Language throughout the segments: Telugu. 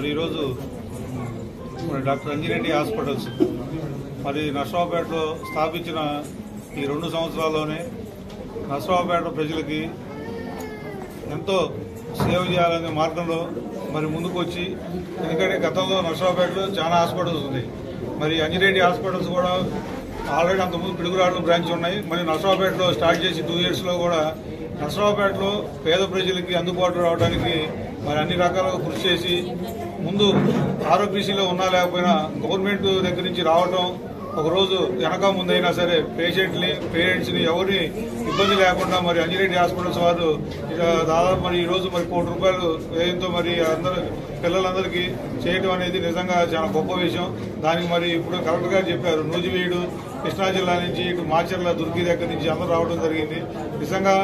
మరి ఈరోజు డాక్టర్ అంజిరెడ్డి హాస్పిటల్స్ మరి నర్సరావుపేటలో స్థాపించిన ఈ 2 సంవత్సరాల్లోనే నర్సరావుపేట ప్రజలకి ఎంతో సేవ చేయాలనే మార్గంలో మరి ముందుకు వచ్చి, ఎందుకంటే గతంలో నర్సరావుపేటలో చాలా హాస్పిటల్స్ ఉంది. మరి అంజిరెడ్డి హాస్పిటల్స్ కూడా ఆల్రెడీ అంతకుముందు పిడుగురాళ్ళు బ్రాంచ్ ఉన్నాయి. మరి నర్సరావుపేటలో స్టార్ట్ చేసి 2 yearsలో కూడా నర్సరావుపేటలో పేద ప్రజలకి అందుబాటులో రావడానికి మరి అన్ని రకాలుగా కృషి చేసి, ముందు ఆరోగ్యశ్రీలో ఉన్నా లేకపోయినా గవర్నమెంట్ దగ్గర నుంచి రావటం, ఒకరోజు వెనక ముందైనా సరే పేరెంట్స్ని ఎవరిని ఇబ్బంది లేకుండా మరి అంజిరెడ్డి హాస్పిటల్స్ వారు దాదాపు మరి ఈరోజు మరి ₹1 కోటి వ్యయంతో మరి పిల్లలందరికీ చేయటం అనేది నిజంగా చాలా గొప్ప విషయం. దానికి మరి ఇప్పుడు కలెక్టర్ గారు చెప్పారు, నూజివీడు కృష్ణా జిల్లా నుంచి ఇటు మాచర్ల దుర్గి దగ్గర నుంచి అందరూ రావడం జరిగింది. నిజంగా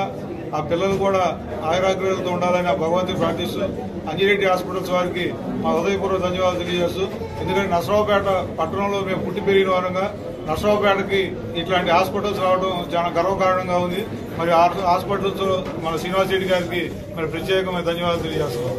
ఆ పిల్లలు కూడా ఆయురాగ్రహాలతో ఉండాలని ఆ భగవంతుని ప్రార్థిస్తూ అంజిరెడ్డి హాస్పిటల్స్ వారికి మా హృదయపూర్వక ధన్యవాదాలు తెలియజేస్తూ, ఎందుకంటే నర్సరావుపేట పట్టణంలో మేము పుట్టి పెరిగిన వారంగా నర్సరావుపేటకి ఇట్లాంటి హాస్పిటల్స్ రావడం చాలా గర్వకారణంగా ఉంది. మరి హాస్పిటల్స్ మన శ్రీనివాస్ రెడ్డి గారికి మరి ప్రత్యేకమైన ధన్యవాదాలు తెలియజేస్తున్నాం.